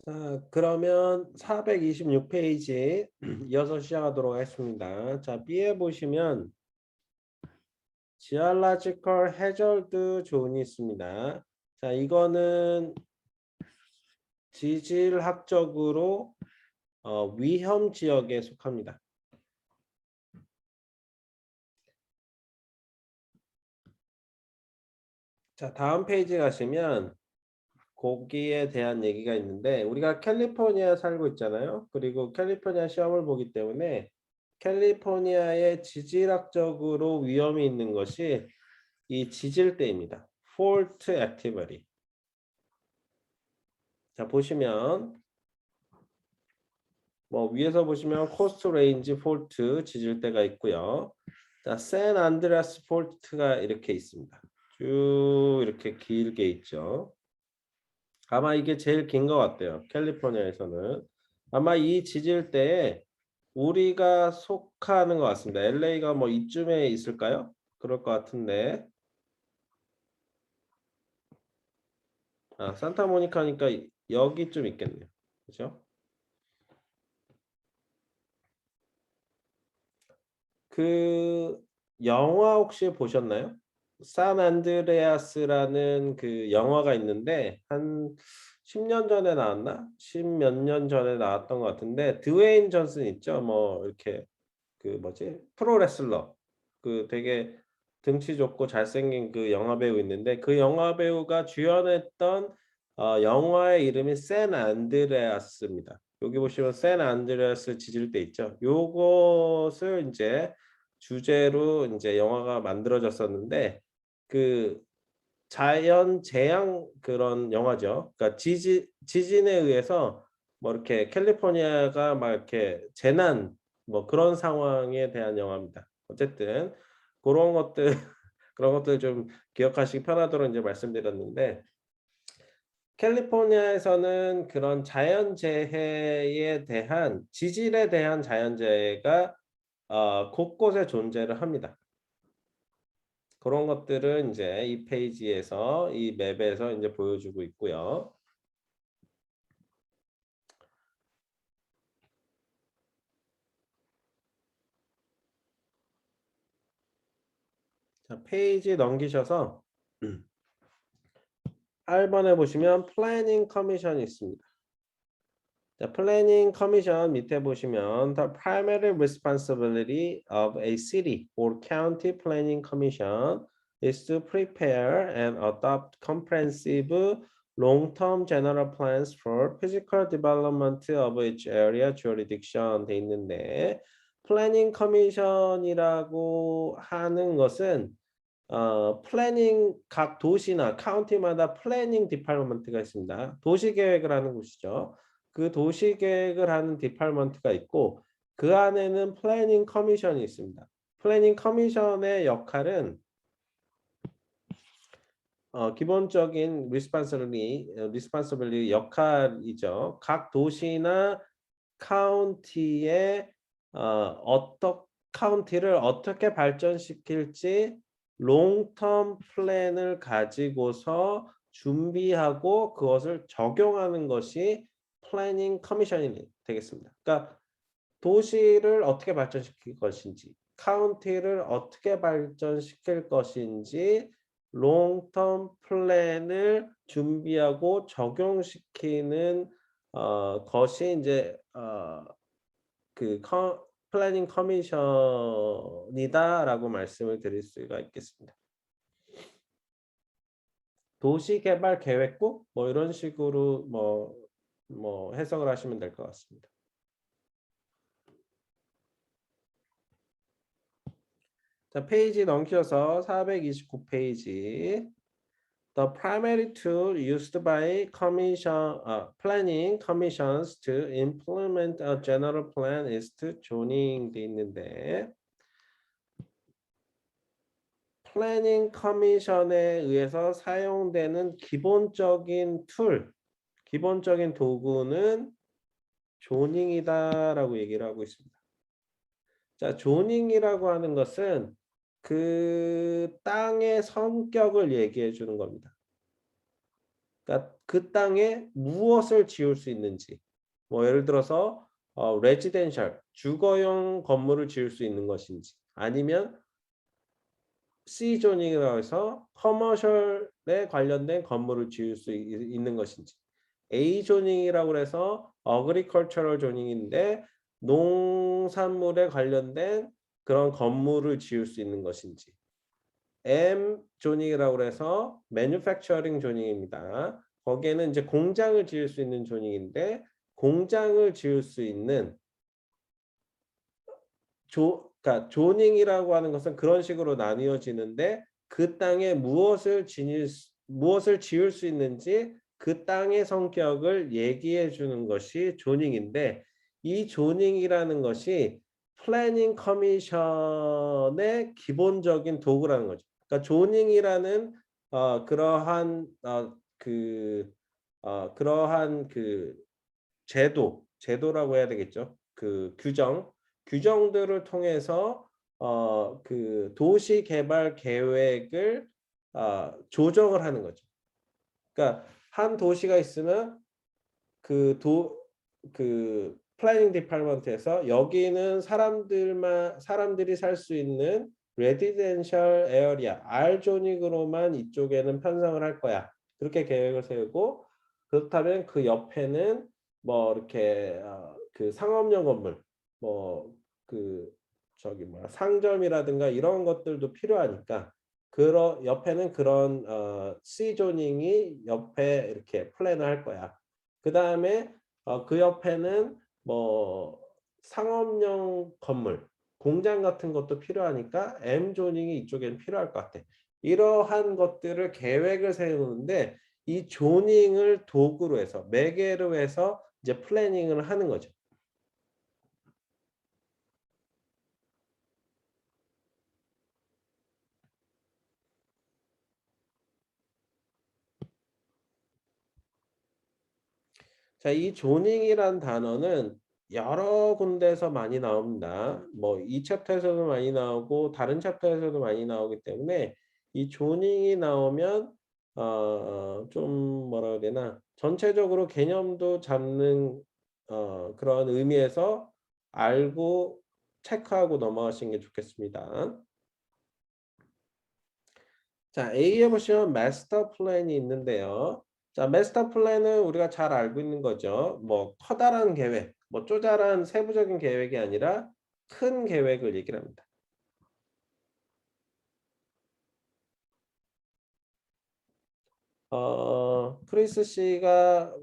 자, 그러면 426페이지 이어서 시작하도록 하겠습니다. 자, B에 보시면 Geological Hazard Zone이 있습니다. 자, 이거는 지질학적으로 위험 지역에 속합니다. 자, 다음 페이지 가시면 거기에 대한 얘기가 있는데 우리가 캘리포니아에 살고 있잖아요. 그리고 캘리포니아 시험을 보기 때문에 캘리포니아의 지질학적으로 위험이 있는 것이 이 지질대입니다. Fault Activity. 자, 보시면 뭐 위에서 보시면 코스트 레인지 폴트 지질대가 있고요. 자, 샌 안드레아스 폴트가 이렇게 있습니다. 쭉 이렇게 길게 있죠. 아마 이게 제일 긴 것 같아요. 캘리포니아에서는. 아마 이 지질대에 우리가 속하는 것 같습니다. LA가 뭐 이쯤에 있을까요? 그럴 것 같은데. 아, 산타모니카니까 여기쯤 있겠네요. 그죠? 그 영화 혹시 보셨나요? 산 안드레아스라는 그 영화가 있는데 한 10년 전에 나왔나? 10 몇 년 전에 나왔던 것 같은데 드웨인 존슨 있죠? 뭐 이렇게 그 뭐지? 프로레슬러. 그 되게 등치 좋고 잘생긴 그 영화 배우 있는데 그 영화 배우가 주연했던 영화의 이름이 샌 안드레아스입니다. 여기 보시면 샌 안드레아스 지질대 있죠. 요것을 이제 주제로 이제 영화가 만들어졌었는데 그 자연 재앙 그런 영화죠. 그러니까 지진에 의해서 뭐 이렇게 캘리포니아가 막 이렇게 재난 뭐 그런 상황에 대한 영화입니다. 어쨌든 그런 것들 그런 것들 좀 기억하시기 편하도록 이제 말씀드렸는데 캘리포니아에서는 그런 자연재해에 대한 지질에 대한 자연재해가 곳곳에 존재를 합니다. 그런 것들은 이제 이 페이지에서 이 맵에서 이제 보여주고 있고요. 자, 페이지 넘기셔서 8번에 보시면 플래닝 커미션이 있습니다. 자, 플래닝 커미션 밑에 보시면 The primary responsibility of a city or county planning commission is to prepare and adopt comprehensive long-term general plans for physical development of each area jurisdiction 돼 있는데 플래닝 커미션이라고 하는 것은 플래닝 각 도시나 카운티마다 플래닝 디파트먼트가 있습니다. 도시 계획을 하는 곳이죠. 그 도시 계획을 하는 디파트먼트가 있고 그 안에는 플래닝 커미션이 있습니다. 플래닝 커미션의 역할은 기본적인 responsibility 역할이죠. 각 도시나 카운티의 카운티를 어떻게 발전시킬지 롱텀 플랜을 가지고서 준비하고 그것을 적용하는 것이 플래닝 커미션이 되겠습니다. 그러니까 도시를 어떻게 발전시킬 것인지, 카운티를 어떻게 발전시킬 것인지 롱텀 플랜을 준비하고 적용시키는 것이 이제 그 플래닝 커미션이다라고 말씀을 드릴 수가 있겠습니다. 도시개발계획국 뭐 이런 식으로 뭐 해석을 하시면 될 것 같습니다. 자, 페이지 넘기셔서 429페이지. The primary tool used by planning commissions to implement a general plan is to zoning 돼 있는데 플래닝 커미션에 의해서 사용되는 기본적인 기본적인 도구는 조닝이다라고 얘기를 하고 있습니다. 자, 조닝이라고 하는 것은 그 땅의 성격을 얘기해 주는 겁니다. 그러니까 그 땅에 무엇을 지을 수 있는지. 뭐 예를 들어서 레지덴셜 주거용 건물을 지을 수 있는 것인지, 아니면 C 조닝이라고 해서 커머셜에 관련된 건물을 지을 수 있는 것인지, A 조닝이라고 해서 어그리컬처럴 조닝인데 농산물에 관련된 그런 건물을 지을 수 있는 것인지, M 조닝이라고 해서 매뉴팩처링 조닝입니다. 거기에는 이제 공장을 지을 수 있는 조닝인데, 공장을 지을 수 있는 그러니까 조닝이라고 하는 것은 그런 식으로 나뉘어지는데, 그 땅에 무엇을 지을 수 있는지 그 땅의 성격을 얘기해 주는 것이 조닝인데, 이 조닝이라는 것이 플래닝 커미션의 기본적인 도구라는 거죠. 그러니까 조닝이라는 그러한 그 제도라고 해야 되겠죠. 그 규정들을 통해서 그 도시 개발 계획을 조정을 하는 거죠. 그러니까 한 도시가 있으면 그 플래닝 디파트먼트에서 여기는 사람들이 살 수 있는 레지덴셜 에어리아 R 조닉으로만 이쪽에는 편성을 할 거야. 그렇게 계획을 세우고, 그렇다면 그 옆에는 뭐 이렇게 그 상업용 건물, 뭐 그 저기 뭐야 상점이라든가 이런 것들도 필요하니까, 옆에는 그런 C 조닝이 옆에 이렇게 플랜을 할 거야. 그 다음에 그 옆에는 뭐 상업용 건물, 공장 같은 것도 필요하니까 M 조닝이 이쪽에는 필요할 것 같아. 이러한 것들을 계획을 세우는데, 이 조닝을 도구로 해서 매개로 해서 이제 플래닝을 하는 거죠. 자, 이 조닝이란 단어는 여러 군데에서 많이 나옵니다. 뭐 이 챕터에서도 많이 나오고 다른 챕터에서도 많이 나오기 때문에, 이 조닝이 나오면 좀 뭐라 해야 되나, 전체적으로 개념도 잡는 그런 의미에서 알고 체크하고 넘어가시는 게 좋겠습니다. 자, A에 보시면 마스터 플랜이 있는데요. 자, 마스터 플랜은 우리가 잘 알고 있는 거죠. 뭐 커다란 계획, 뭐 쪼잘한 세부적인 계획이 아니라 큰 계획을 얘기를 합니다. 크리스 씨가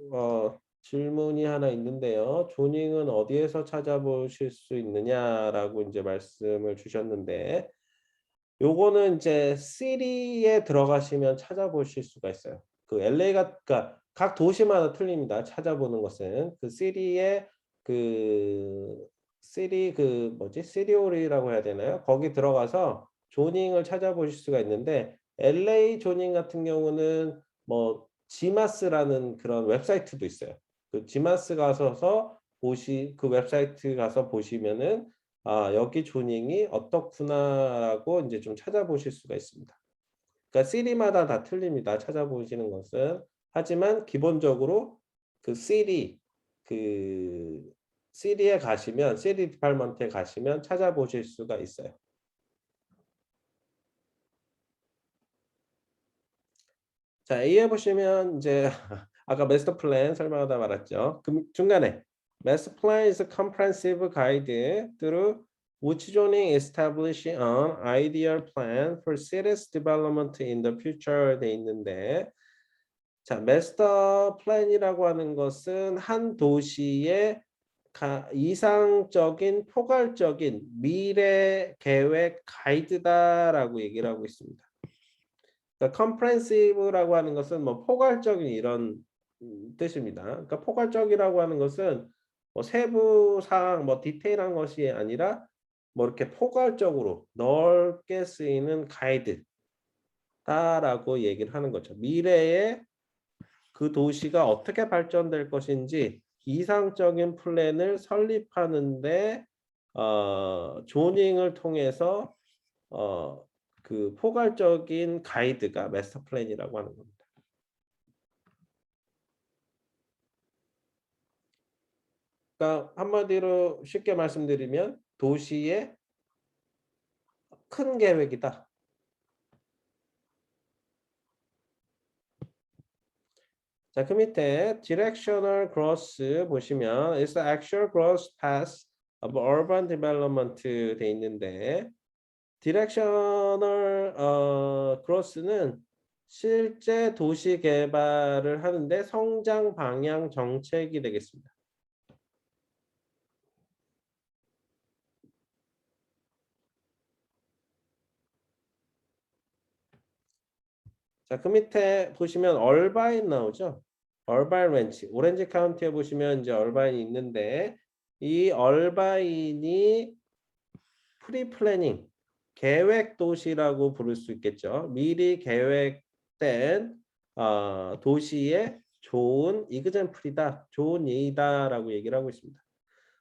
질문이 하나 있는데요. 조닝은 어디에서 찾아보실 수 있느냐라고 이제 말씀을 주셨는데, 요거는 이제 시리에 들어가시면 찾아보실 수가 있어요. 그 LA가, 그러니까 각 도시마다 틀립니다. 찾아보는 것은 그 시리의 그 시리 그 뭐지 시리올이라고 해야 되나요? 거기 들어가서 조닝을 찾아보실 수가 있는데, LA 조닝 같은 경우는 뭐 지마스라는 그런 웹사이트도 있어요. 그 지마스 가셔서 그 웹사이트 가서 보시면은 여기 조닝이 어떻구나라고 이제 좀 찾아보실 수가 있습니다. 그러니까 시리마다 다 틀립니다. 찾아보시는 것은. 하지만 기본적으로 그 그 시리에 가시면, 시리 디파트먼트에 가시면 찾아보실 수가 있어요. 자, A에 보시면 이제 아까 마스터 플랜 설명하다 말았죠. 그 중간에 master plan is a comprehensive guide through which zoning establish an ideal plan for city's development in the future 돼 있는데, 자, 마스터 플랜이라고 하는 것은 한 도시의 이상적인 포괄적인 미래 계획 가이드다라고 얘기를 하고 있습니다. 그러니까 comprehensive라고 하는 것은 뭐 포괄적인 이런 뜻입니다. 그러니까 포괄적이라고 하는 것은 뭐 세부 사항, 뭐 디테일한 것이 아니라 뭐 이렇게 포괄적으로 넓게 쓰이는 가이드다라고 얘기를 하는 거죠. 미래에 그 도시가 어떻게 발전될 것인지 이상적인 플랜을 설립하는데 조닝을 통해서 그 포괄적인 가이드가 마스터 플랜이라고 하는 겁니다. 그러니까 한마디로 쉽게 말씀드리면 도시의 큰 계획이다. 자, 그 밑에 directional growth 보시면 is the actual growth path of urban development 돼 있는데 directional growth는 실제 도시 개발을 하는데 성장 방향 정책이 되겠습니다. 자, 그 밑에 보시면 얼바인 나오죠. 얼바인 렌치. 오렌지 카운티에 보시면 이제 얼바인이 있는데 이 얼바인이 프리 플래닝 계획 도시라고 부를 수 있겠죠. 미리 계획된 도시의 좋은 이그젠플이다. 좋은 예이다라고 얘기를 하고 있습니다.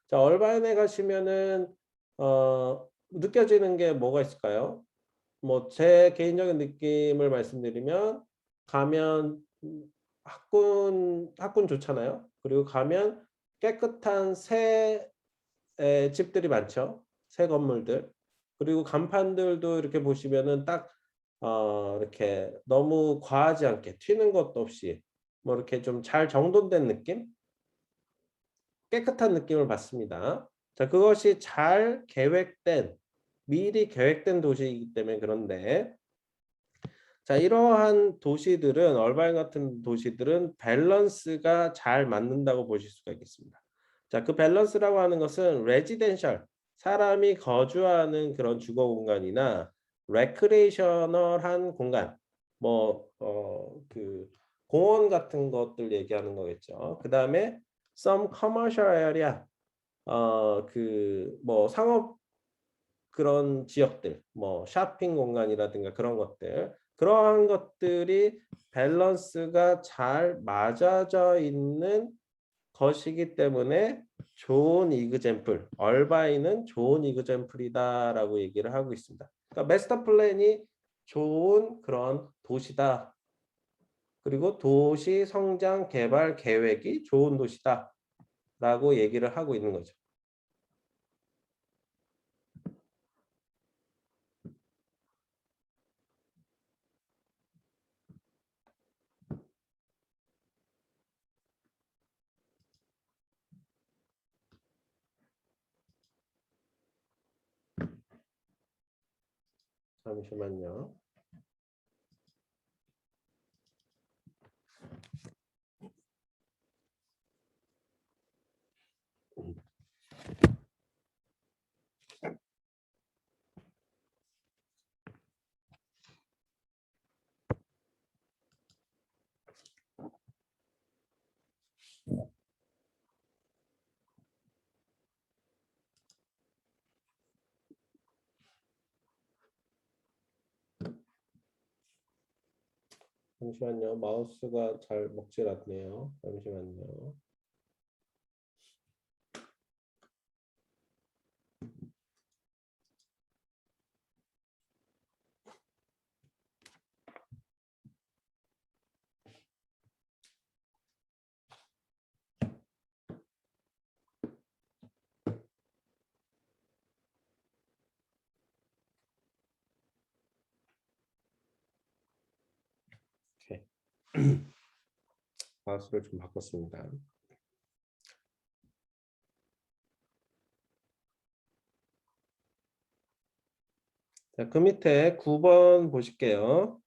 자, 얼바인에 가시면은 느껴지는 게 뭐가 있을까요? 뭐 제 개인적인 느낌을 말씀드리면 가면 학군 좋잖아요. 그리고 가면 깨끗한 새 집들이 많죠. 새 건물들. 그리고 간판들도 이렇게 보시면은 딱 이렇게 너무 과하지 않게 튀는 것도 없이 뭐 이렇게 좀 잘 정돈된 느낌? 깨끗한 느낌을 받습니다. 자, 그것이 잘 계획된 미리 계획된 도시이기 때문에 그런데 자, 이러한 도시들은 얼바인 같은 도시들은 밸런스가 잘 맞는다고 보실 수가 있겠습니다. 자, 그 밸런스라고 하는 것은 레지덴셜 사람이 거주하는 그런 주거 공간이나 레크레이셔널한 공간 뭐 그 공원 같은 것들 얘기하는 거겠죠. 그다음에 some commercial area 그 뭐 상업 그런 지역들, 뭐 쇼핑 공간이라든가 그런 것들, 그러한 것들이 밸런스가 잘 맞아져 있는 것이기 때문에 좋은 이그젠플, 얼바인은 좋은 이그젠플이다라고 얘기를 하고 있습니다. 그러니까 마스터 플랜이 좋은 그런 도시다. 그리고 도시 성장 개발 계획이 좋은 도시다라고 얘기를 하고 있는 거죠. 잠시만요. 잠시만요. 마우스가 잘 먹질 않네요. 잠시만요. 오케이. 마우스를 좀 바꿨습니다. 자, 그 밑에 9번 보실게요.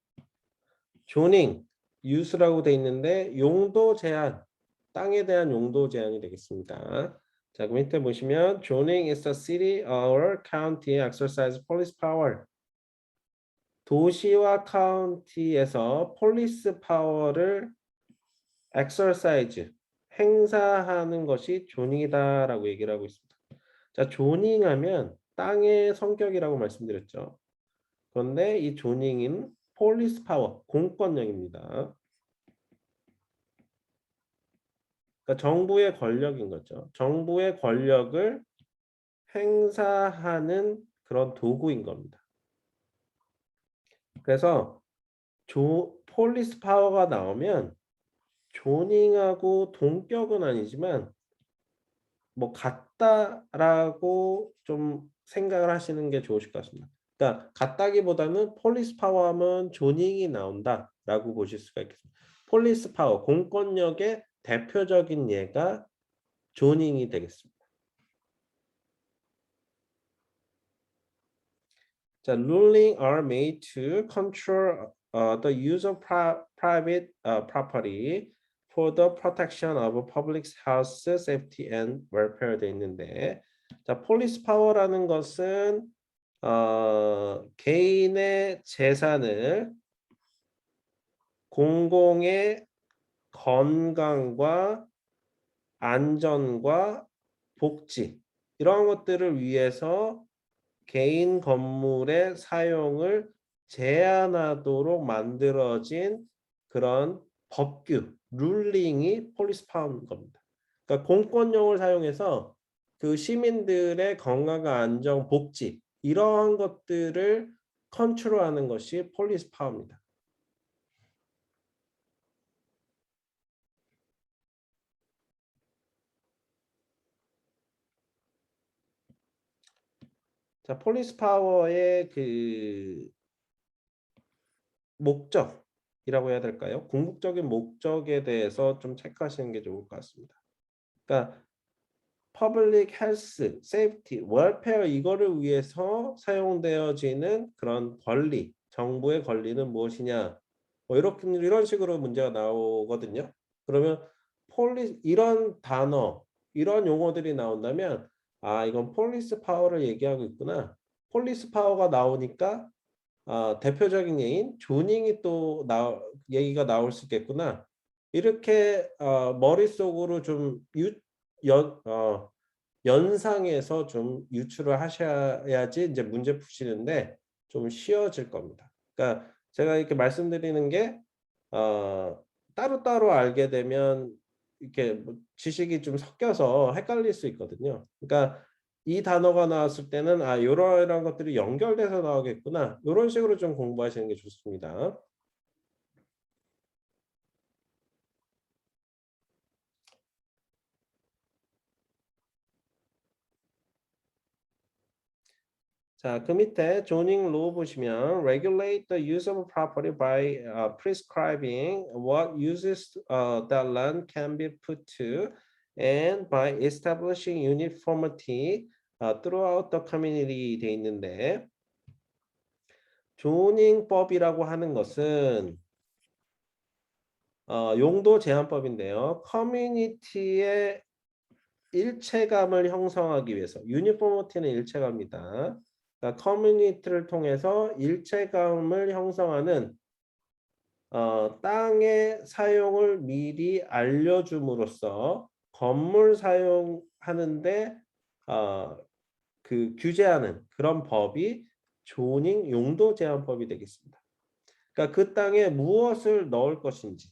조닝, 유스라고 돼 있는데 용도 제한, 땅에 대한 용도 제한이 되겠습니다. 자, 그 밑에 보시면 zoning is the city or county exercise police power. 도시와 카운티에서 폴리스 파워를 exercise 행사하는 것이 조닝이다라고 얘기를 하고 있습니다. 자, 조닝하면 땅의 성격이라고 말씀드렸죠. 그런데 이 조닝인 폴리스 파워, 공권력입니다. 그러니까 정부의 권력인 거죠. 정부의 권력을 행사하는 그런 도구인 겁니다. 그래서 폴리스 파워가 나오면 조닝하고 동격은 아니지만 뭐 같다라고 좀 생각을 하시는 게 좋으실 것 같습니다. 그러니까 같다기보다는 폴리스 파워하면 조닝이 나온다라고 보실 수가 있겠습니다. 폴리스 파워, 공권력의 대표적인 예가 조닝이 되겠습니다. 자, ruling are made to control the use of private property for the protection of public health, safety and welfare 돼 있는데, 자, police power라는 것은 개인의 재산을 공공의 건강과 안전과 복지 이런 것들을 위해서 개인 건물의 사용을 제한하도록 만들어진 그런 법규, 룰링이 폴리스 파워인 겁니다. 그러니까 공권력을 사용해서 그 시민들의 건강과 안전, 복지 이러한 것들을 컨트롤하는 것이 폴리스 파워입니다. 자, 폴리스 파워의 그 목적이라고 해야 될까요? 궁극적인 목적에 대해서 좀 체크하시는 게 좋을 것 같습니다. 그러니까 퍼블릭 헬스, 세이프티, 웰페어 이거를 위해서 사용되어지는 그런 권리, 정부의 권리는 무엇이냐? 뭐 이렇게 이런 식으로 문제가 나오거든요. 그러면 이런 단어, 이런 용어들이 나온다면 아, 이건 폴리스 파워를 얘기하고 있구나. 폴리스 파워가 나오니까 대표적인 예인 조닝이 또 얘기가 나올 수 있겠구나. 이렇게 머릿속으로 좀 연, 어, 연상해서 좀 유추를 하셔야지 이제 문제 푸시는데 좀 쉬워질 겁니다. 그러니까 제가 이렇게 말씀드리는 게 따로따로 알게 되면 이렇게 뭐 지식이 좀 섞여서 헷갈릴 수 있거든요. 그러니까 이 단어가 나왔을 때는 이런 것들이 연결돼서 나오겠구나. 이런 식으로 좀 공부하시는 게 좋습니다. 자, 그 밑에 zoning law 보시면 regulate the use of property by prescribing what uses that land can be put to and by establishing uniformity throughout the community 돼 있는데 조닝법이라고 하는 것은 용도 제한법인데요. 커뮤니티의 일체감을 형성하기 위해서 유니포미티는 일체감이다. 그러니까 커뮤니티를 통해서 일체감을 형성하는 땅의 사용을 미리 알려줌으로써 건물 사용하는데 그 규제하는 그런 법이 조닝 용도 제한법이 되겠습니다. 그러니까 그 땅에 무엇을 넣을 것인지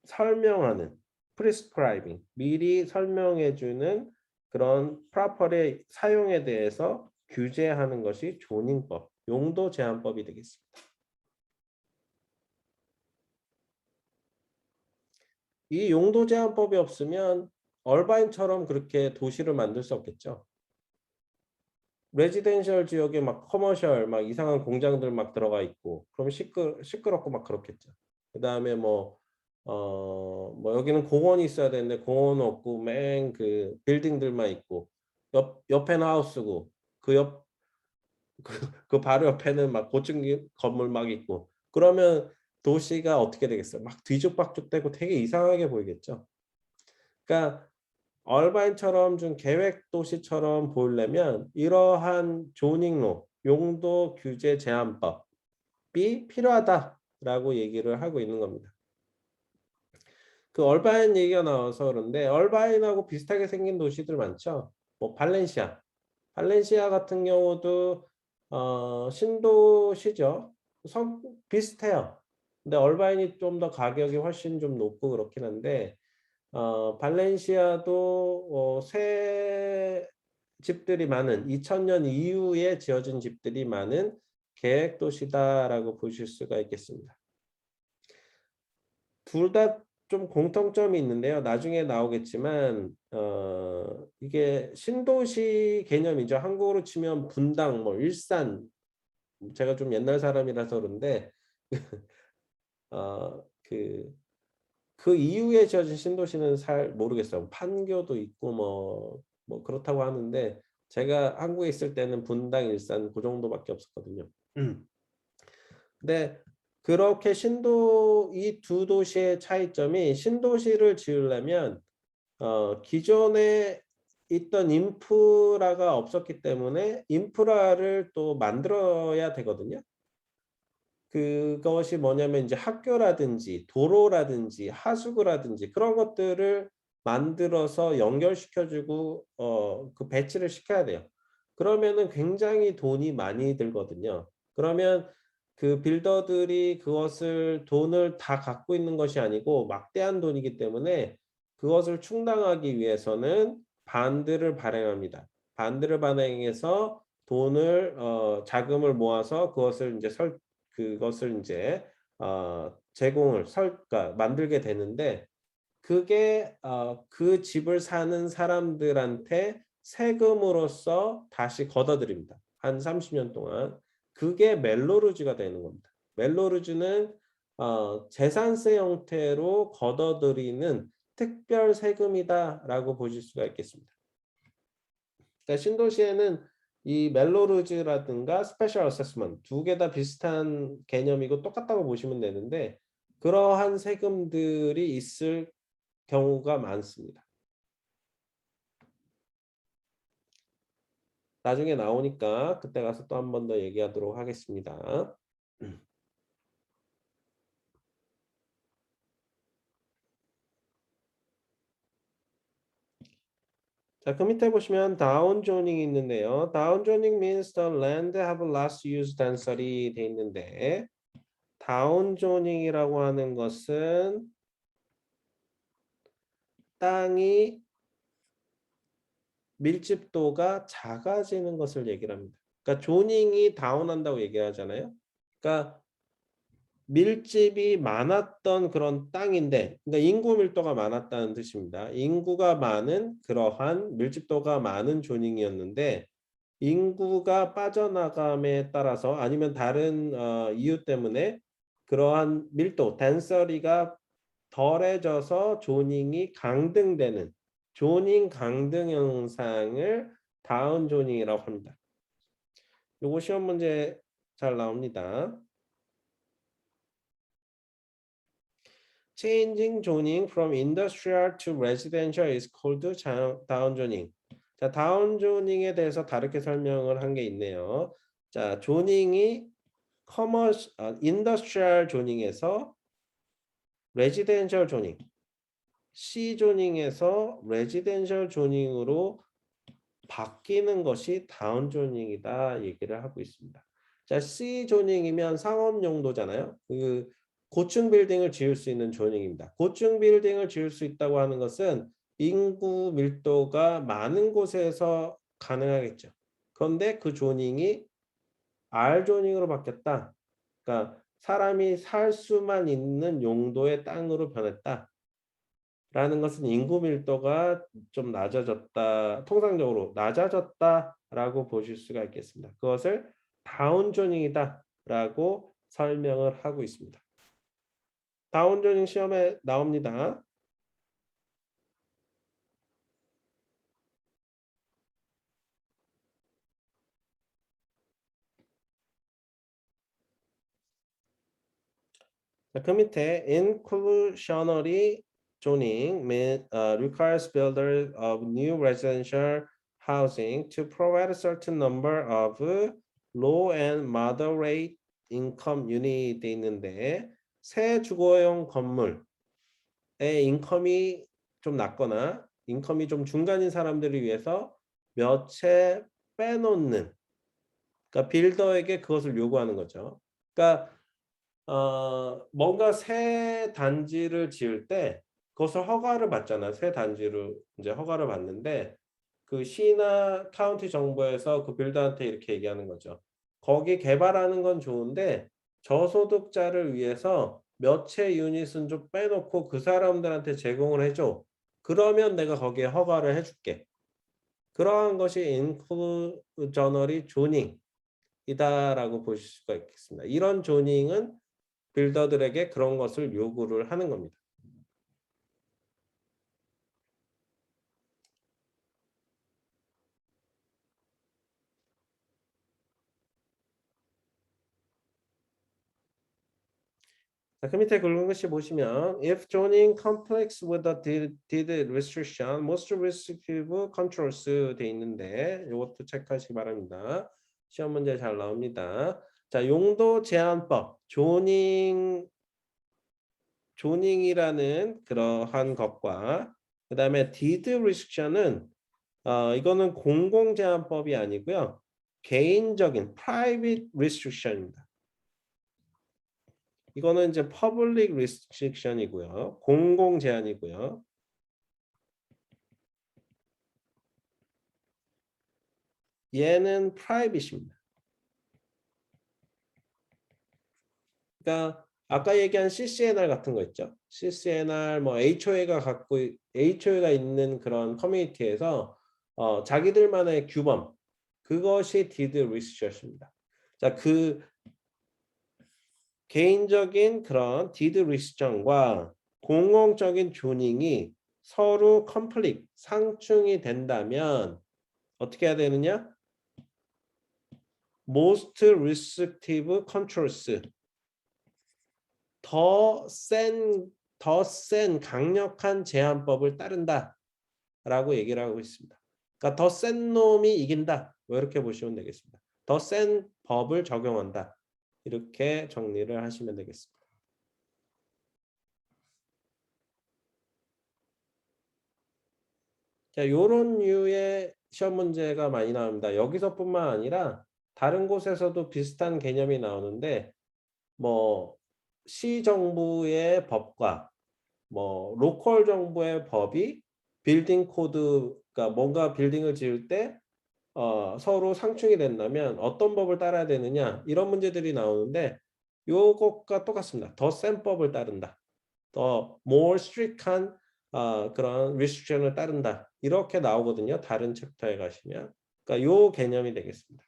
설명하는 prescribing 미리 설명해주는 그런 프로퍼리 사용에 대해서 규제하는 것이 조닝법, 용도 제한법이 되겠습니다. 이 용도 제한법이 없으면 얼바인처럼 그렇게 도시를 만들 수 없겠죠. 레지덴셜 지역에 막 커머셜 막 이상한 공장들 막 들어가 있고 그럼 시끄럽고 막 그렇겠죠. 그다음에 뭐 여기는 공원이 있어야 되는데 공원은 없고 맨 그 빌딩들만 있고 옆에는 하우스고 그 바로 옆에는 막 고층 건물 막 있고 그러면 도시가 어떻게 되겠어요? 막 뒤죽박죽되고 되게 이상하게 보이겠죠. 그러니까 얼바인처럼 좀 계획 도시처럼 보이려면 이러한 조닝로 용도 규제 제한법이 필요하다라고 얘기를 하고 있는 겁니다. 그 얼바인 얘기가 나와서 그런데 얼바인하고 비슷하게 생긴 도시들 많죠. 뭐 발렌시아 같은 경우도 신도시죠. 비슷해요. 근데 얼바인이 좀 더 가격이 훨씬 좀 높고 그렇긴 한데 발렌시아도 새 집들이 많은 2000년 이후에 지어진 집들이 많은 계획 도시다라고 보실 수가 있겠습니다. 둘 다 좀 공통점이 있는데요. 나중에 나오겠지만 이게 신도시 개념이죠. 한국으로 치면 분당, 뭐 일산, 제가 좀 옛날 사람이라서 그런데 그 이후에 지어진 신도시는 잘 모르겠어요. 판교도 있고 뭐 그렇다고 하는데 제가 한국에 있을 때는 분당, 일산 그 정도밖에 없었거든요. 근데 그렇게 이 두 도시의 차이점이, 신도시를 지으려면 기존에 있던 인프라가 없었기 때문에 인프라를 또 만들어야 되거든요. 그것이 뭐냐면 이제 학교라든지 도로라든지 하수구라든지 그런 것들을 만들어서 연결시켜 주고 그 배치를 시켜야 돼요. 그러면은 굉장히 돈이 많이 들거든요. 그러면 그 빌더들이 그것을 돈을 다 갖고 있는 것이 아니고 막대한 돈이기 때문에 그것을 충당하기 위해서는 반들을 발행합니다. 반들을 발행해서 돈을 자금을 모아서 그것을 이제 제공을 그러니까 만들게 되는데, 그게 그 집을 사는 사람들한테 세금으로서 다시 걷어들입니다. 한 30년 동안. 그게 멜로르즈가 되는 겁니다. 멜로르즈는 재산세 형태로 걷어들이는 특별 세금이다라고 보실 수가 있겠습니다. 그러니까 신도시에는 이 멜로르즈라든가 스페셜 어세스먼트 두 개 다 비슷한 개념이고 똑같다고 보시면 되는데, 그러한 세금들이 있을 경우가 많습니다. 나중에 나오니까 그때 가서 또 한 번 더 얘기하도록 하겠습니다. 자, 그 밑에 보시면 다운 조닝이 있는데요. 다운 조닝 means the land have less use density 돼 있는데, 다운 조닝이라고 하는 것은 땅이 밀집도가 작아지는 것을 얘기를 합니다. 그러니까 조닝이 다운한다고 얘기하잖아요. 그러니까 밀집이 많았던 그런 땅인데, 그러니까 인구 밀도가 많았다는 뜻입니다. 인구가 많은 그러한 밀집도가 많은 조닝이었는데, 인구가 빠져나감에 따라서 아니면 다른 이유 때문에 그러한 밀도, 덴서리가 덜해져서 조닝이 강등되는 조닝 강등 현상을 다운 조닝이라고 합니다. 요거 시험 문제 잘 나옵니다. Changing zoning from industrial to residential is called down zoning. 자, 다운 조닝에 대해서 다르게 설명을 한 게 있네요. 자, 조닝이 인더스트리얼 조닝에서 레지덴셜 조닝, C 조닝에서 레지덴셜 조닝으로 바뀌는 것이 다운 조닝이다 얘기를 하고 있습니다. 자, C 조닝이면 상업 용도잖아요. 그 고층 빌딩을 지을 수 있는 조닝입니다. 고층 빌딩을 지을 수 있다고 하는 것은 인구 밀도가 많은 곳에서 가능하겠죠. 그런데 그 조닝이 R 조닝으로 바뀌었다. 그러니까 사람이 살 수만 있는 용도의 땅으로 변했다. 라는 것은 인구 밀도가 좀 낮아졌다, 통상적으로 낮아졌다라고 보실 수가 있겠습니다. 그것을 다운조닝이다라고 설명을 하고 있습니다. 다운조닝 시험에 나옵니다. 그 밑에 inclusionary zoning requires builder of new residential housing to provide a certain number of low and moderate income unit 돼 있는데, 새 주거용 건물의 인컴이 좀 낮거나 인컴이 좀 중간인 사람들을 위해서 몇 채 빼놓는, 그러니까 빌더에게 그것을 요구하는 거죠. 그러니까 뭔가 새 단지를 지을 때 그것을 허가를 받잖아. 새 단지를 이제 허가를 받는데, 그 시나 카운티 정부에서 그 빌더한테 이렇게 얘기하는 거죠. 거기 개발하는 건 좋은데 저소득자를 위해서 몇 채 유닛은 좀 빼놓고 그 사람들한테 제공을 해줘. 그러면 내가 거기에 허가를 해줄게. 그러한 것이 인클루저널이 조닝이다라고 보실 수가 있겠습니다. 이런 조닝은 빌더들에게 그런 것을 요구를 하는 겁니다. 자, 그 밑에 굵은 글씨 보시면 if joining conflicts with the did restriction, most restrictive controls 돼 있는데 이것도 체크하시기 바랍니다. 시험 문제 잘 나옵니다. 자, 용도 제한법, 조닝이라는 그러한 것과 그 다음에 did restriction은 이거는 공공 제한법이 아니고요. 개인적인 private restriction입니다. 이거는 이제 public restriction이고요. 공공 제한이고요. 얘는 private입니다. 그러니까 아까 얘기한 CCNR 같은 거 있죠. CCNR 뭐 HOA가 있는 그런 커뮤니티에서 자기들만의 규범 그것이 did restriction입니다. 자, 그 개인적인 그런 did restriction과 공공적인 조닝이 서로 conflict 상충이 된다면 어떻게 해야 되느냐? most restrictive controls 더 센 강력한 제한법을 따른다라고 얘기를 하고 있습니다. 그러니까 더 센 놈이 이긴다. 뭐 이렇게 보시면 되겠습니다. 더 센 법을 적용한다. 이렇게 정리를 하시면 되겠습니다. 자, 요런 류의 시험 문제가 많이 나옵니다. 여기서뿐만 아니라 다른 곳에서도 비슷한 개념이 나오는데 뭐 시정부의 법과 뭐 로컬 정부의 법이 빌딩 코드가 뭔가 빌딩을 지을 때 서로 상충이 된다면 어떤 법을 따라야 되느냐 이런 문제들이 나오는데 요것과 똑같습니다. 더 센 법을 따른다. 더 more strict한 그런 restriction을 따른다. 이렇게 나오거든요. 다른 챕터에 가시면. 그러니까 요 개념이 되겠습니다.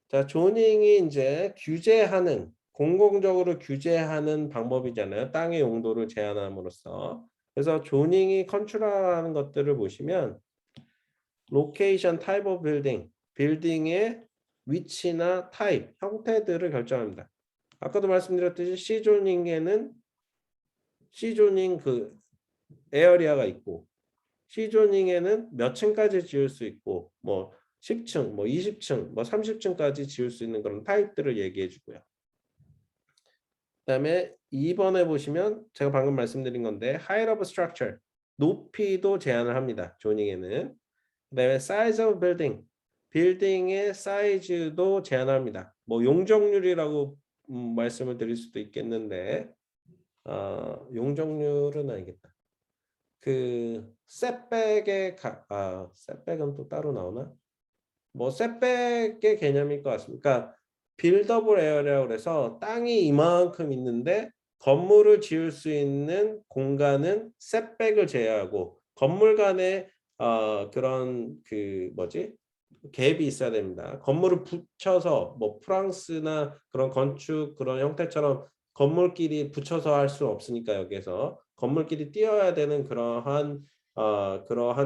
자, 조닝이 이제 규제하는 공공적으로 규제하는 방법이잖아요. 땅의 용도를 제한함으로써. 그래서 조닝이 컨트롤하는 것들을 보시면 로케이션 타입 오브 빌딩, 빌딩의 위치나 타입, 형태들을 결정합니다. 아까도 말씀드렸듯이 C조닝 그 에어리아가 있고 C조닝에는 몇 층까지 지을 수 있고 뭐 10층, 뭐 20층, 뭐 30층까지 지을 수 있는 그런 타입들을 얘기해 주고요. 그다음에 2번에 보시면 제가 방금 말씀드린 건데 height of structure, 높이도 제한을 합니다. 조닝에는. 그다음에 size of building, 빌딩의 사이즈도 제한합니다. 뭐 용적률이라고 말씀을 드릴 수도 있겠는데 용적률은 아니겠다. 그 setback은 또 따로 나오나? 뭐 setback의 개념일 것 같습니다. 그러니까 빌더블 에어리아라고 해서 땅이 이만큼 있는데 건물을 지을 수 있는 공간은 setback을 제외하고 건물 간의 그런 그 뭐지? 갭이 있어야 됩니다. 건물을 붙여서 뭐 프랑스나 그런 건축 그런 형태처럼 건물끼리 붙여서 할 수 없으니까 여기에서 건물끼리 띄어야 되는 그러한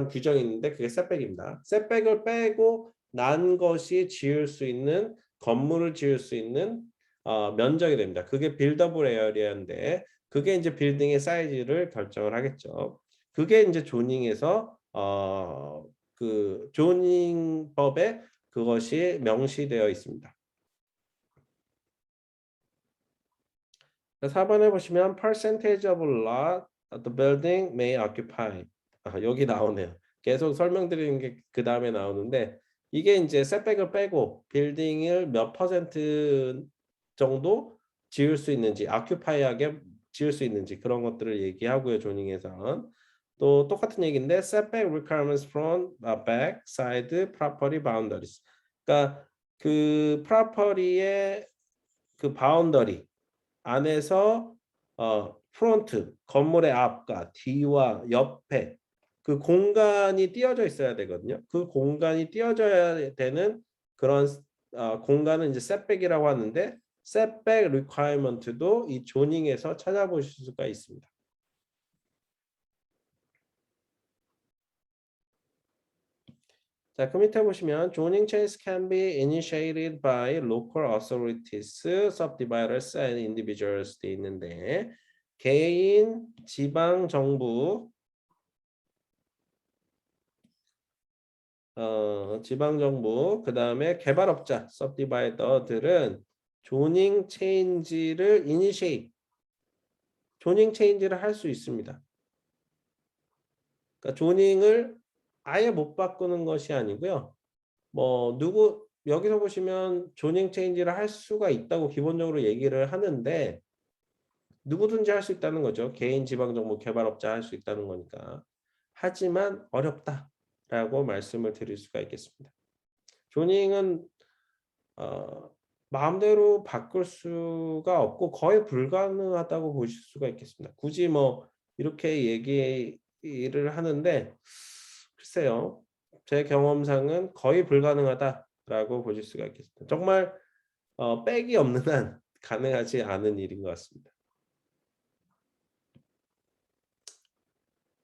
규정이 있는데 그게 셋백입니다. 셋백을 빼고 난 것이 지을 수 있는 건물을 지을 수 있는 면적이 됩니다. 그게 빌더블 에어리아인데 그게 이제 빌딩의 사이즈를 결정을 하겠죠. 그게 이제 조닝에서 그 조닝법에 그것이 명시되어 있습니다. 4번에 보시면 percentage of lot the building may occupy. 여기 나오네요. 계속 설명드리는 게 그 다음에 나오는데 이게 이제 setback을 빼고 빌딩을 몇 퍼센트 정도 지을 수 있는지 occupy하게 지을 수 있는지 그런 것들을 얘기하고요. 조닝에선. 또 똑같은 얘기인데 setback requirements from back side property boundaries. 그러니까 그 property의 그 바운더리 안에서 프론트 건물의 앞과 뒤와 옆에 그 공간이 띄어져 있어야 되거든요. 그 공간이 띄어져야 되는 그런 공간은 이제 setback이라고 하는데 setback requirement도 이 조닝에서 찾아보실 수가 있습니다. 자, 그 밑에 보시면 zoning changes can be initiated by local authorities, subdividers, and individuals 돼 있는데 개인, 지방 정부, 지방 정부, 그 다음에 개발업자, subdivider들은 zoning change를 initiate, zoning change를 할 수 있습니다. 그러니까 조닝을 아예 못 바꾸는 것이 아니고요. 뭐 누구 여기서 보시면 조닝 체인지를 할 수가 있다고 기본적으로 얘기를 하는데 누구든지 할 수 있다는 거죠. 개인 지방정부 개발업자 할 수 있다는 거니까. 하지만 어렵다라고 말씀을 드릴 수가 있겠습니다. 조닝은 마음대로 바꿀 수가 없고 거의 불가능하다고 보실 수가 있겠습니다. 굳이 뭐 이렇게 얘기를 하는데 글쎄요. 제 경험상은 거의 불가능하다라고 보실 수가 있겠습니다. 정말 빽이 없는 한 가능하지 않은 일인 것 같습니다.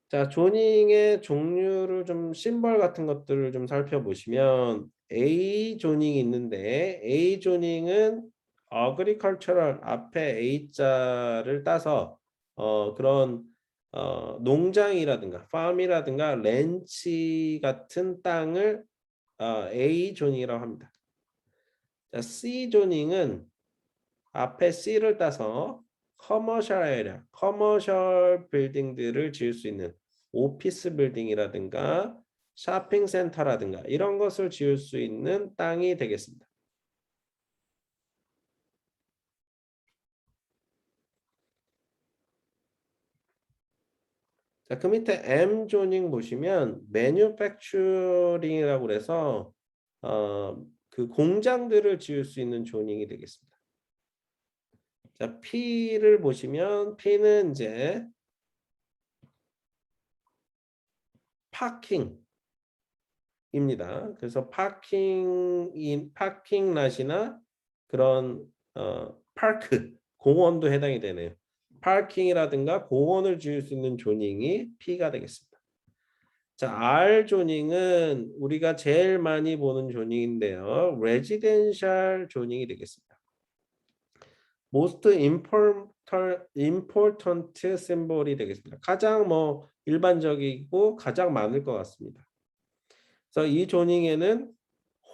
자, 조닝의 종류를 좀 심벌 같은 것들을 좀 살펴보시면 A 조닝이 있는데 A 조닝은 agricultural 앞에 A자를 따서 그런 농장이라든가 farm이라든가 렌치 같은 땅을 A 조닝이라고 합니다. 자, C 조닝은 앞에 C를 따서 커머셜 에리아, 커머셜 빌딩들을 지을 수 있는 오피스 빌딩이라든가 쇼핑 센터라든가 이런 것을 지을 수 있는 땅이 되겠습니다. 자, 그 밑에 M 조닝 보시면 매뉴팩처링이라고 그래서 그 공장들을 지을 수 있는 조닝이 되겠습니다. 자, P를 보시면 P는 이제 파킹입니다. 그래서 파킹 랏이나 그런 파크 공원도 해당이 되네요. 파킹이라든가 공원을 지을 수 있는 조닝이 P가 되겠습니다. 자, R 조닝은 우리가 제일 많이 보는 조닝인데요. 레지덴셜 조닝이 되겠습니다. most important symbol이 되겠습니다. 가장 뭐 일반적이고 가장 많을 것 같습니다. 그래서 이 조닝에는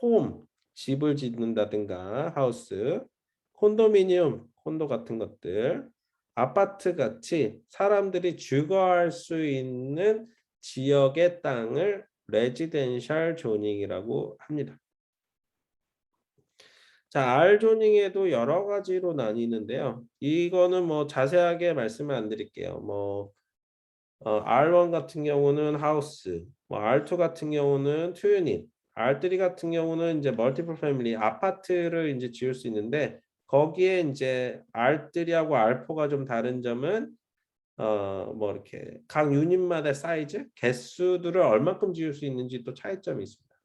홈, 집을 짓는다든가 하우스, 콘도미니엄, 콘도 같은 것들, 아파트 같이 사람들이 주거할 수 있는 지역의 땅을 레지덴셜 조닝이라고 합니다. 자, R 조닝에도 여러 가지로 나뉘는데요. 이거는 뭐 자세하게 말씀을 안 드릴게요. 뭐 R1 같은 경우는 하우스, 뭐 R2 같은 경우는 투유닛, R3 같은 경우는 이제 멀티플 패밀리 아파트를 이제 지을 수 있는데 거기에 이제 R3하고 R4가 좀 다른 점은 뭐 이렇게 각 유닛마다 사이즈, 개수들을 얼마큼 지을 수 있는지 또 차이점이 있습니다.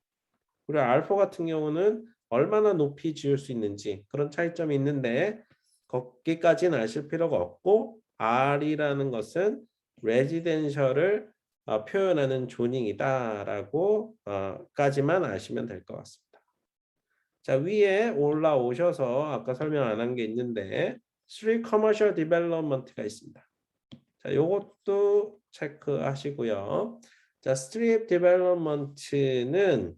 그리고 R4 같은 경우는 얼마나 높이 지을 수 있는지 그런 차이점이 있는데 거기까지는 아실 필요가 없고 R이라는 것은 레지덴셜을 표현하는 조닝이다라고 까지만 아시면 될 것 같습니다. 자, 위에 올라오셔서 아까 설명 안 한 게 있는데 Street Commercial Development가 있습니다. 자, 요것도 체크하시고요. 자, Street Development는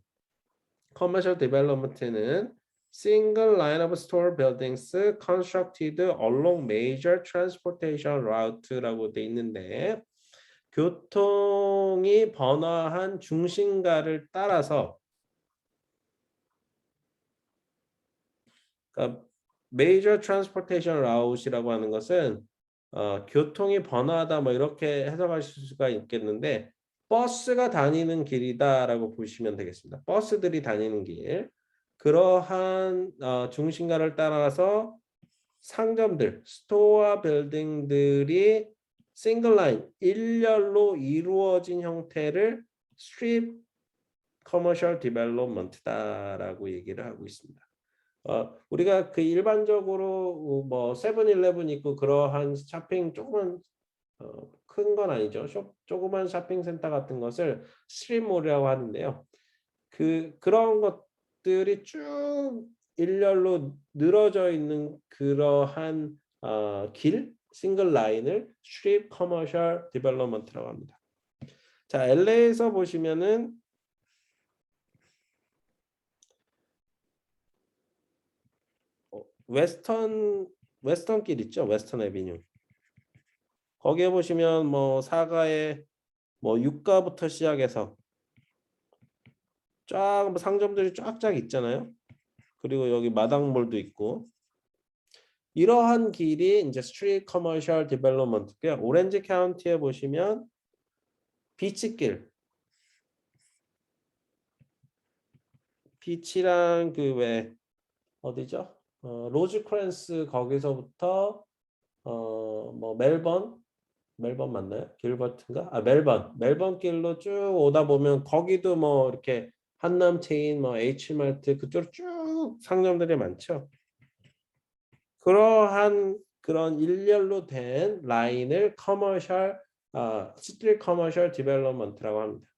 Commercial Development는 Single line of store buildings constructed along major transportation route라고 돼 있는데 교통이 번화한 중심가를 따라서 그러니까 major transportation route이라고 하는 것은 교통이 번화하다 뭐 이렇게 해석하실 수가 있겠는데 버스가 다니는 길이다라고 보시면 되겠습니다. 버스들이 다니는 길. 그러한 중심가를 따라서 상점들, 스토어 빌딩들이 싱글 라인, 일렬로 이루어진 형태를 스트립 커머셜 디벨롭먼트다라고 얘기를 하고 있습니다. 우리가 그 일반적으로 뭐 세븐일레븐 있고 그러한 쇼핑 조그만 큰 건 아니죠. 조그만 쇼핑 센터 같은 것을 스트립몰이라고 하는데요. 그런 것들이 쭉 일렬로 늘어져 있는 그러한 길 싱글 라인을 스트립 커머셜 디벨롭먼트라고 합니다. 자, LA에서 보시면은 웨스턴 길 있죠. 웨스턴 애비뉴. 거기에 보시면 뭐 사가에 뭐 유가부터 시작해서 쫙 상점들이 쫙쫙 있잖아요. 그리고 여기 마당몰도 있고 이러한 길이 이제 스트리트 커머셜 디벨롭먼트고요. 오렌지 카운티에 보시면 비치길, 비치랑 그 왜 어디죠? 로즈크랜스 거기서부터 뭐 멜번 맞나요? 길버트인가? 멜번 길로 쭉 오다 보면 거기도 뭐 이렇게 한남 체인, 뭐 H마트 그쪽 쭉 상점들이 많죠. 그러한 그런 일렬로 된 라인을 스트리트 커머셜 디벨롭먼트라고 합니다.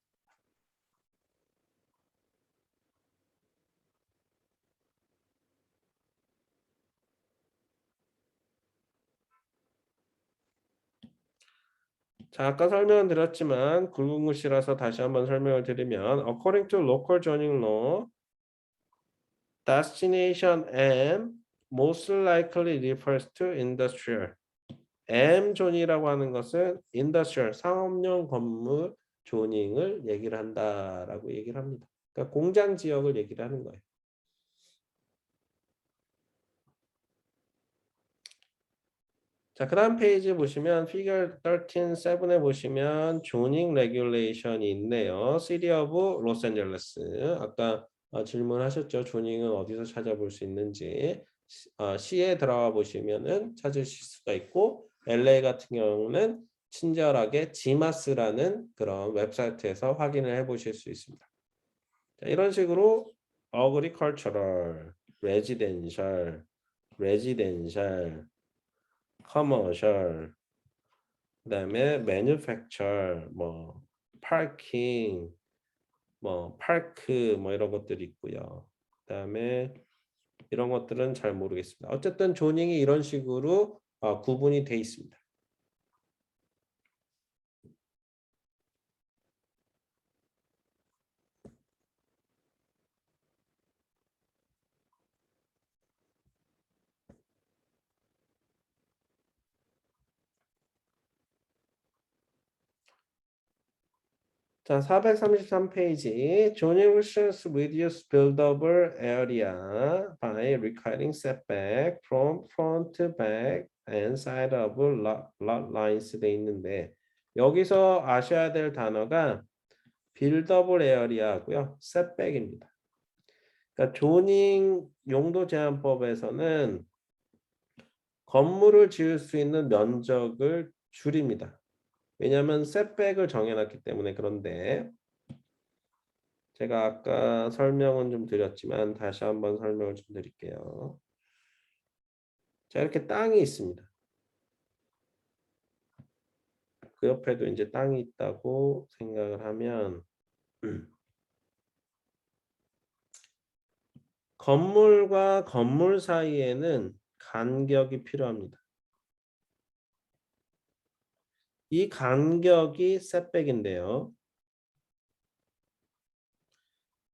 자, 아까 설명을 드렸지만 굵은 글씨라서 다시 한번 설명을 드리면 according to local zoning law, destination M most likely refers to industrial. M 존이라고 하는 것은 industrial, 상업용 건물 조닝을 얘기를 한다라고 얘기를 합니다. 그러니까 공장 지역을 얘기를 하는 거예요. 자, 그 다음 페이지 보시면 figure 13.7에 보시면 zoning regulation이 있네요. City of Los Angeles. 아까 질문하셨죠. 조닝은 어디서 찾아볼 수 있는지. 시에 들어가 보시면은 찾으실 수가 있고 LA 같은 경우는 친절하게 지마스라는 그런 웹사이트에서 확인을 해 보실 수 있습니다. 자, 이런 식으로 agricultural, residential, commercial, 그다음에 manufacture, 뭐 parking, 뭐 park 뭐 이런 것들이 있고요. 그다음에 이런 것들은 잘 모르겠습니다. 어쨌든 조닝이 이런 식으로 구분이 돼 있습니다. 자, 433페이지. Zoning restrictions reduce buildable area by requiring setback from front, back, and side of lot lines 돼 있는데 여기서 아셔야 될 단어가 buildable area고요. setback입니다. 그러니까 조닝 용도 제한법에서는 건물을 지을 수 있는 면적을 줄입니다. 왜냐하면 setback을 정해놨기 때문에. 그런데 제가 아까 설명은 좀 드렸지만 다시 한번 설명을 좀 드릴게요. 자, 이렇게 땅이 있습니다. 그 옆에도 이제 땅이 있다고 생각을 하면 건물과 건물 사이에는 간격이 필요합니다. 이 간격이 셋백인데요.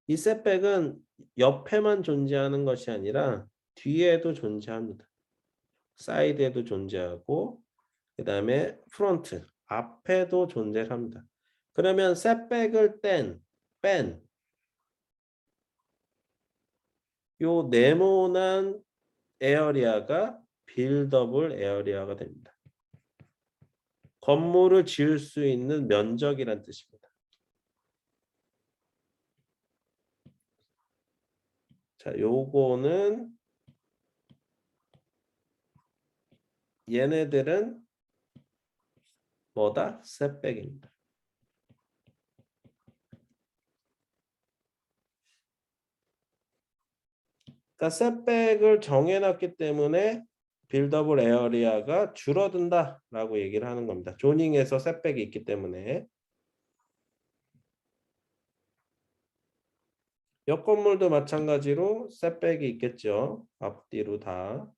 이 셋백은 옆에만 존재하는 것이 아니라 뒤에도 존재합니다. 사이드에도 존재하고 그 다음에 프론트, 앞에도 존재를 합니다. 그러면 셋백을 뺀 요 네모난 에어리아가 빌더블 에어리아가 됩니다. 건물을 지을 수 있는 면적이란 뜻입니다. 자, 요거는 얘네들은 뭐다? setback입니다. 그러니까 setback을 정해놨기 때문에 빌더블 에어리아가 줄어든다라고 얘기를 하는 겁니다. 조닝에서 setback이 있기 때문에. 옆 건물도 마찬가지로 setback이 있겠죠. 앞뒤로 다.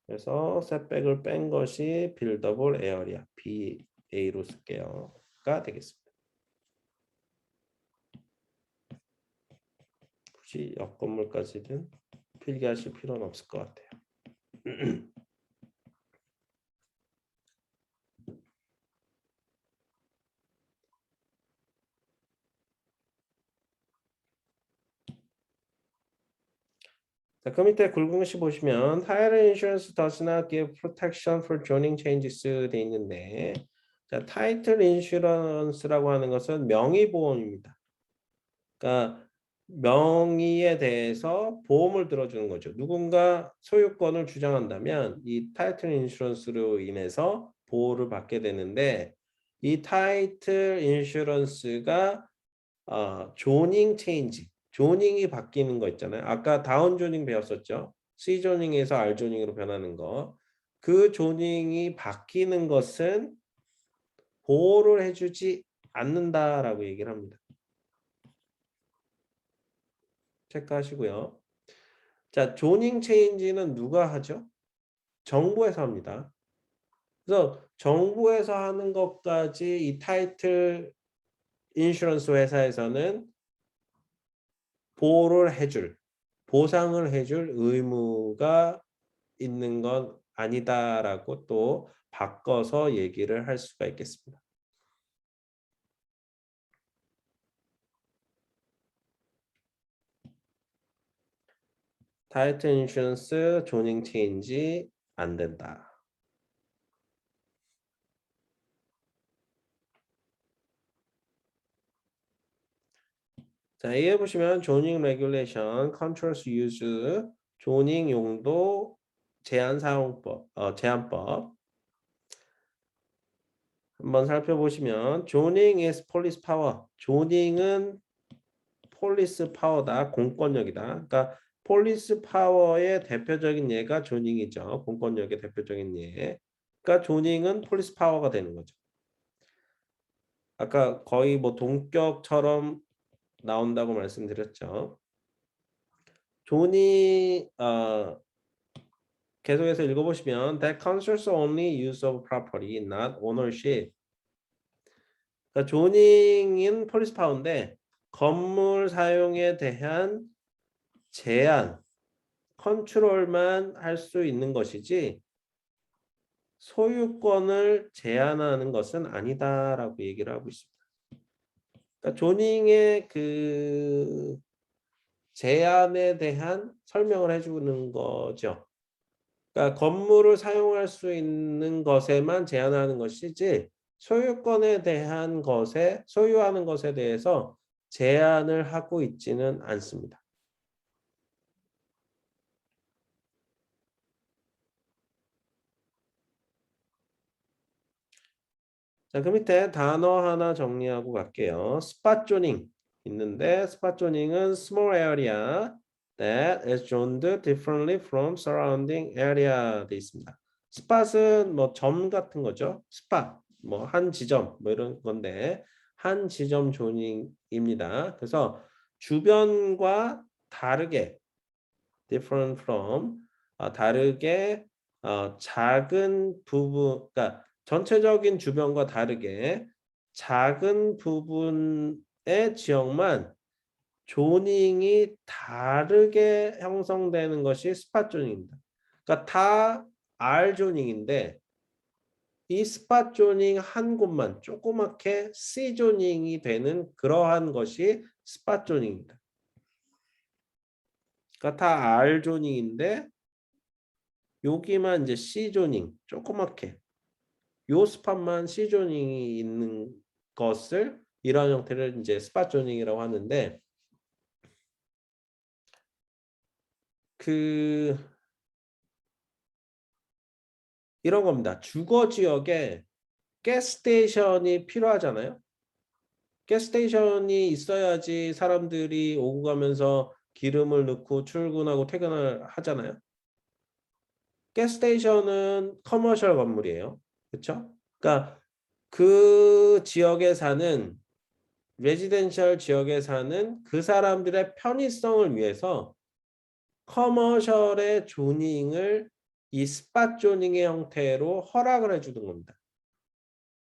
그래서 setback을 뺀 것이 빌더블 에어리아 BA로 쓸게요.가 되겠습니다. 굳이 옆 건물까지는 필기하실 필요는 없을 것 같아요. 자, 그 밑에 굵은 글씨 보시면 Title insurance does not give protection for zoning changes 돼 있는데, 자, 타이틀 인슈런스라고 하는 것은 명의보험입니다. 그러니까 명의에 대해서 보험을 들어주는 거죠. 누군가 소유권을 주장한다면 이 타이틀 인슈런스로 인해서 보호를 받게 되는데, 이 타이틀 인슈런스가 조닝 체인지, 조닝이 바뀌는 거 있잖아요. 아까 다운 조닝 배웠었죠. C 조닝에서 R 조닝으로 변하는 거. 그 조닝이 바뀌는 것은 보호를 해주지 않는다라고 얘기를 합니다. 체크하시고요. 자, 조닝 체인지는 누가 하죠? 정부에서 합니다. 그래서 정부에서 하는 것까지 이 타이틀 인슈런스 회사에서는 보호를 해줄, 보상을 해줄 의무가 있는 건 아니다라고 또 바꿔서 얘기를 할 수가 있겠습니다. 타이틀 인슈런스 조닝 체인지 안 된다. 자, A에 보시면 조닝 레귤레이션, 컨트롤스 유즈, 조닝 용도 제한 사용법, 제한법 한번 살펴보시면 조닝 is police power. 조닝은 폴리스 파워다. 공권력이다. 그러니까 폴리스 파워의 대표적인 예가 조닝이죠. 공권력의 대표적인 예. 그러니까 조닝은 폴리스 파워가 되는 거죠. 아까 거의 뭐 동격처럼 나온다고 말씀드렸죠. 조닝 계속해서 읽어보시면 that concerns only use of property, not ownership. 그러니까 조닝인 폴리스 파워인데 건물 사용에 대한 제한, 컨트롤만 할 수 있는 것이지 소유권을 제한하는 것은 아니다라고 얘기를 하고 있습니다. 그러니까 조닝의 그 제한에 대한 설명을 해주는 거죠. 그러니까 건물을 사용할 수 있는 것에만 제한하는 것이지 소유권에 대한 것에 소유하는 것에 대해서 제한을 하고 있지는 않습니다. 자, 그 밑에 단어 하나 정리하고 갈게요. 스팟 조닝 있는데 스팟 조닝은 small area that is zoned differently from surrounding area 돼 있습니다. 스팟은 뭐 점 같은 거죠. 스팟 뭐 한 지점 뭐 이런 건데 한 지점 조닝입니다. 그래서 주변과 다르게 different from 다르게 작은 부분, 그러니까 전체적인 주변과 다르게 작은 부분의 지역만 조닝이 다르게 형성되는 것이 스팟 조닝입니다. 그러니까 다 R 조닝인데 이 스팟 조닝 한 곳만 조그맣게 C 조닝이 되는 그러한 것이 스팟 조닝입니다. 그러니까 다 R 조닝인데 여기만 이제 C 조닝 조그맣게 요 스팟만 C 조닝이 있는 것을 이런 형태를 이제 스팟 조닝이라고 하는데 그 이런 겁니다. 주거 지역에 가스스테이션이 필요하잖아요. 가스스테이션이 있어야지 사람들이 오고 가면서 기름을 넣고 출근하고 퇴근을 하잖아요. 가스스테이션은 커머셜 건물이에요. 그렇죠? 그러니까 그 지역에 사는 레지덴셜 지역에 사는 그 사람들의 편의성을 위해서 커머셜의 조닝을 이 스팟 조닝의 형태로 허락을 해주는 겁니다.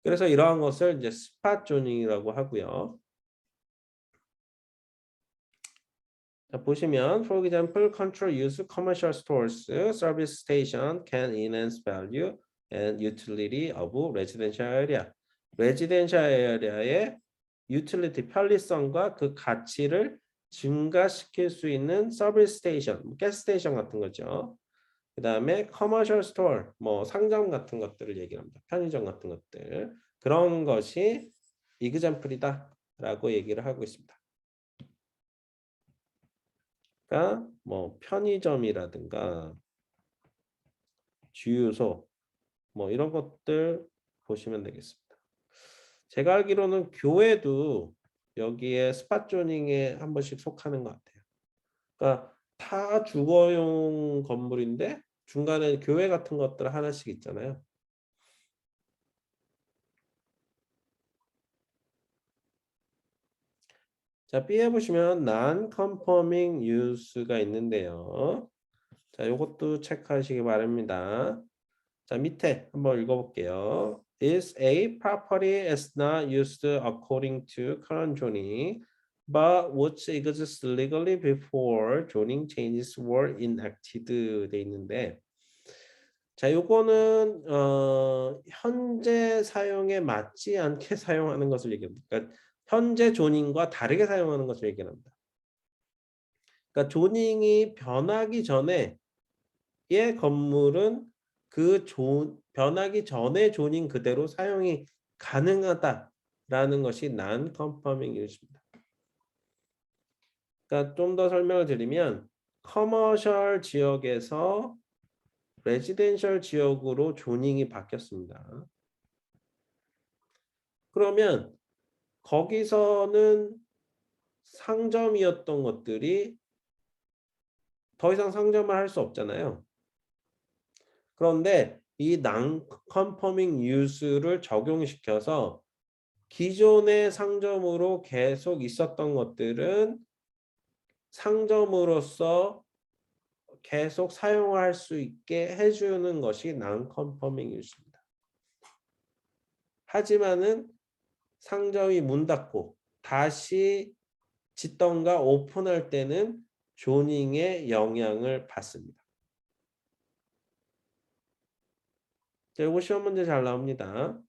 그래서 이러한 것을 이제 스팟 조닝이라고 하고요. 자, 보시면 for example, control use commercial stores, service station can enhance value and utility of residential area. 레지덴셜 에리아의 유틸리티 편리성과 그 가치를 증가시킬 수 있는 서비스 스테이션, 가스 스테이션 같은 거죠. 그 다음에 커머셜 스토어, 뭐 상점 같은 것들을 얘기합니다. 편의점 같은 것들. 그런 것이 이그젬플이다 라고 얘기를 하고 있습니다. 그러니까 뭐 편의점이라든가 주유소 뭐 이런 것들 보시면 되겠습니다. 제가 알기로는 교회도 여기에 스팟 조닝에 한 번씩 속하는 것 같아요. 그러니까 다 주거용 건물인데 중간에 교회 같은 것들 하나씩 있잖아요. 자, B에 보시면 non-conforming use가 있는데요. 자, 요것도 체크하시기 바랍니다. 자, 밑에 한번 읽어볼게요. Is a property is not used according to current zoning, but which exists legally before zoning changes were enacted 돼 있는데, 자, 요거는 현재 사용에 맞지 않게 사용하는 것을 얘기합니다. 그러니까 현재 조닝과 다르게 사용하는 것을 얘기합니다. 그러니까 조닝이 변하기 전에 의 건물은 그 변하기 전에 조닝 그대로 사용이 가능하다라는 것이 non-conforming use입니다. 그러니까 좀 더 설명을 드리면 커머셜 지역에서 레지덴셜 지역으로 조닝이 바뀌었습니다. 그러면 거기서는 상점이었던 것들이 더 이상 상점을 할 수 없잖아요. 그런데 이 non-conforming use를 적용시켜서 기존의 상점으로 계속 있었던 것들은 상점으로서 계속 사용할 수 있게 해주는 것이 non-conforming use입니다. 하지만은 상점이 문 닫고 다시 짓던가 오픈할 때는 조닝의 영향을 받습니다. 자, 이거 시험 문제 잘 나옵니다.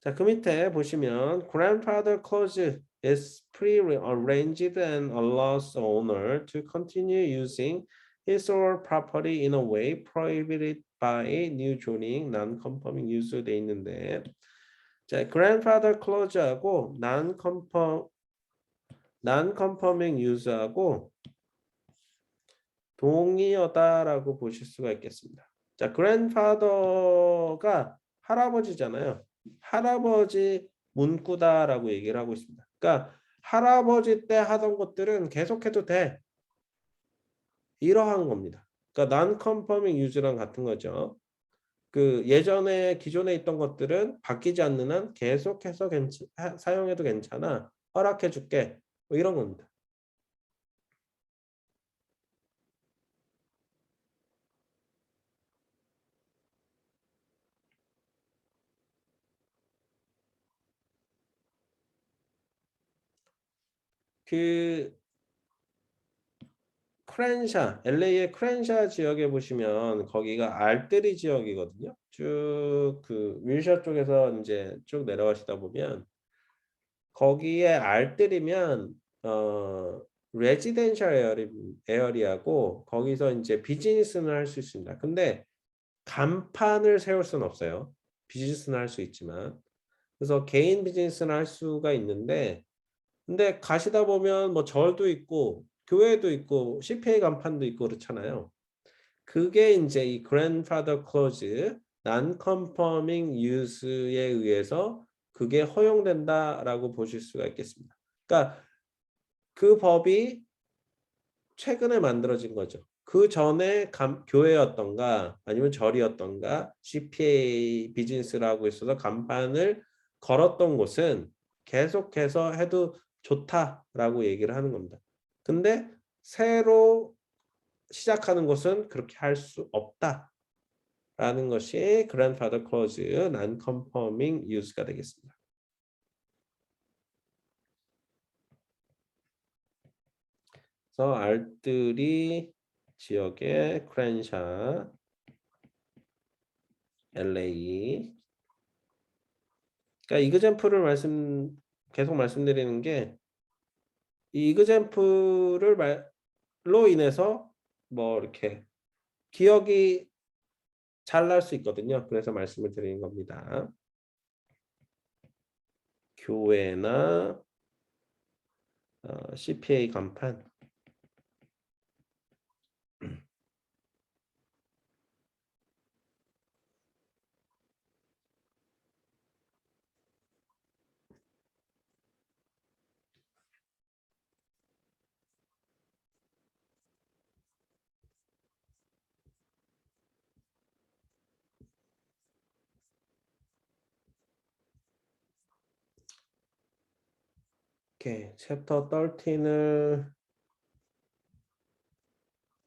자, 그 밑에 보시면 grandfather clause is pre-arranged and allows owner to continue using his or her property in a way prohibited by new zoning, non-conforming use 돼 있는데, 자, grandfather clause하고 non-conforming use하고 동의어다라고 보실 수가 있겠습니다. 자, grandfather가 할아버지잖아요. 할아버지 문구다라고 얘기를 하고 있습니다. 그러니까 할아버지 때 하던 것들은 계속해도 돼. 이러한 겁니다. 그러니까 non-conforming use랑 같은 거죠. 그 예전에 기존에 있던 것들은 바뀌지 않는 한 계속해서 사용해도 괜찮아. 허락해 줄게. 뭐 이런 겁니다. 그 크랜샤, LA의 크랜샤 지역에 보시면 거기가 알뜨리 지역이거든요. 쭉 그 윌셔 쪽에서 이제 쭉 내려가시다 보면 거기에 알뜨리면 레지덴셜 에어리아고 거기서 이제 비즈니스는 할 수 있습니다. 근데 간판을 세울 수는 없어요. 비즈니스는 할 수 있지만. 그래서 개인 비즈니스는 할 수가 있는데 근데 가시다 보면 뭐 절도 있고 교회도 있고 CPA 간판도 있고 그렇잖아요. 그게 이제 이 grandfather clause, non-conforming use에 의해서 그게 허용된다라고 보실 수가 있겠습니다. 그러니까 그 법이 최근에 만들어진 거죠. 그 전에 교회였던가 아니면 절이었던가 CPA 비즈니스라고 있어서 간판을 걸었던 곳은 계속해서 해도 좋다라고 얘기를 하는 겁니다. 근데 새로 시작하는 곳은 그렇게 할 수 없다라는 것이 grandfather clause, non-conforming use가 되겠습니다. 그래서 알뜰이 지역의 크랜샤, LA. 그러니까 이그젠플을 계속 말씀드리는 게 이 이그젠플을 말로 인해서 뭐 이렇게 기억이 잘 날 수 있거든요. 그래서 말씀을 드리는 겁니다. 교회나 CPA 간판. 오케이, 챕터 13을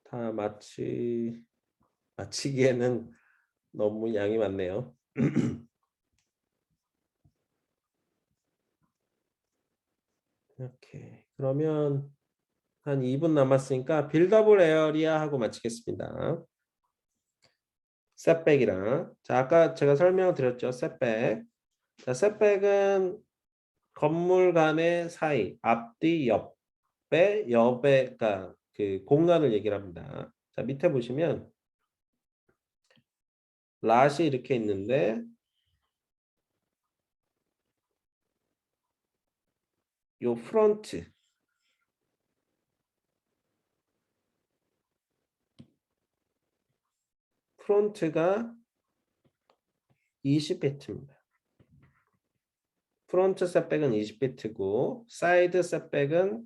다 마치기에는 너무 양이 많네요. 이렇게 그러면 한 2분 남았으니까 빌더블 에어리아 하고 마치겠습니다. 셋백이랑 자 아까 제가 설명을 드렸죠. 셋백. 자 셋백은 건물 간의 사이, 앞뒤, 옆에 그러니까 그 공간을 얘기를 합니다. 자 밑에 보시면 랏이 이렇게 있는데 요 프론트가 20피트입니다. 프론트 셋백은 20피트고 사이드 셋백은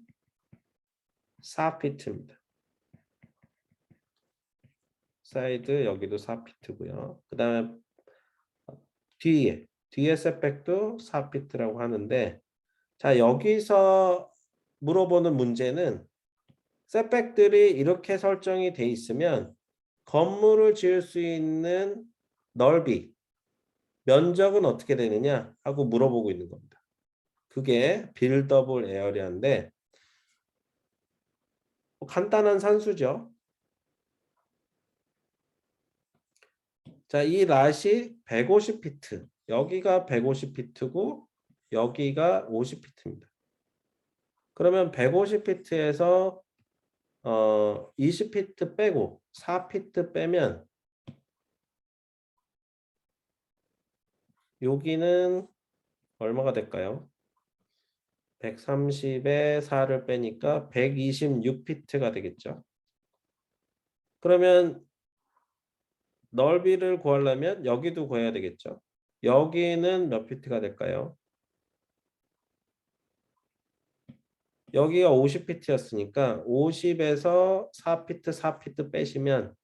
4피트입니다. 사이드 여기도 4피트고요. 그 다음에 뒤에 셋백도 4피트라고 하는데 자 여기서 물어보는 문제는 셋백들이 이렇게 설정이 돼 있으면 건물을 지을 수 있는 넓이, 면적은 어떻게 되느냐 하고 물어보고 있는 겁니다. 그게 빌더블 에어리아인데 간단한 산수죠. 자, 이 랏이 150피트. 여기가 150피트고 여기가 50피트입니다. 그러면 150피트에서 20피트 빼고 4피트 빼면 여기는 얼마가 될까요? 130에 4를 빼니까 126피트가 되겠죠. 그러면 넓이를 구하려면 여기도 구해야 되겠죠. 여기는 몇 피트가 될까요? 여기가 50피트였으니까 50에서 4피트, 4피트 빼시면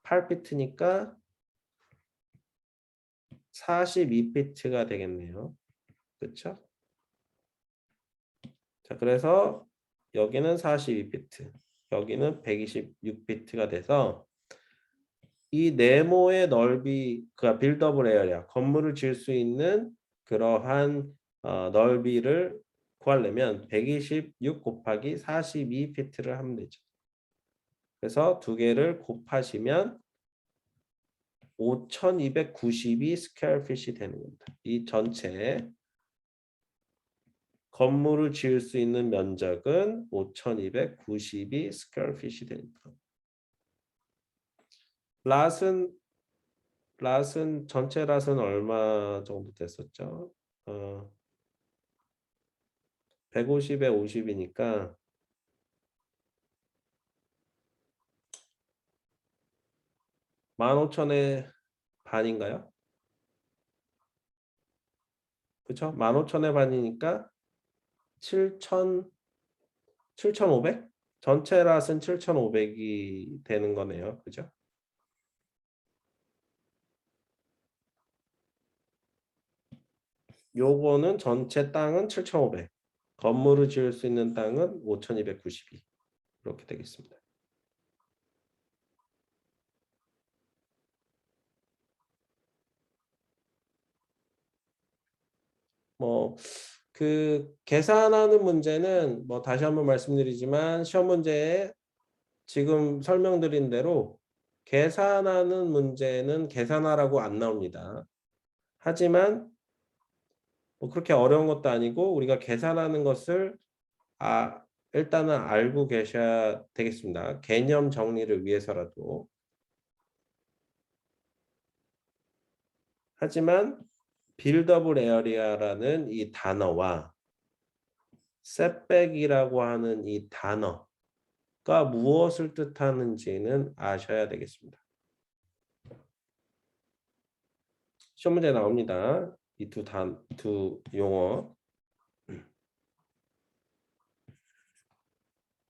8피트니까 42피트가 되겠네요. 그렇죠? 자, 그래서 여기는 42피트, 여기는 126피트가 돼서 이 네모의 넓이, 그 빌더블 에어리아, 건물을 지을 수 있는 그러한 넓이를 구하려면 126 곱하기 42피트를 하면 되죠. 그래서 두 개를 곱하시면 5292 스퀘어 핏이 되는 겁니다. 이 전체 건물을 지을 수 있는 면적은 5,292 스퀘어핏이 됩니다. 랏은 전체 랏은 얼마 정도 됐었죠? 150에 50이니까 15,000의 반인가요? 그렇죠? 15,000의 반이니까 7,500? 전체 랏은 7,500이 되는 거네요. 그죠? 요거는 전체 땅은 7,500. 건물을 지을 수 있는 땅은 5,292. 이렇게 되겠습니다. 뭐 그 계산하는 문제는 뭐 다시 한번 말씀드리지만 시험 문제에 지금 설명드린 대로 계산하는 문제는 계산하라고 안 나옵니다. 하지만 뭐 그렇게 어려운 것도 아니고 우리가 계산하는 것을 일단은 알고 계셔야 되겠습니다. 개념 정리를 위해서라도. 하지만 빌더블 에어리아라는 이 단어와 셋백이라고 하는 이 단어가 무엇을 뜻하는지는 아셔야 되겠습니다. 시험 문제 나옵니다. 이 두 용어.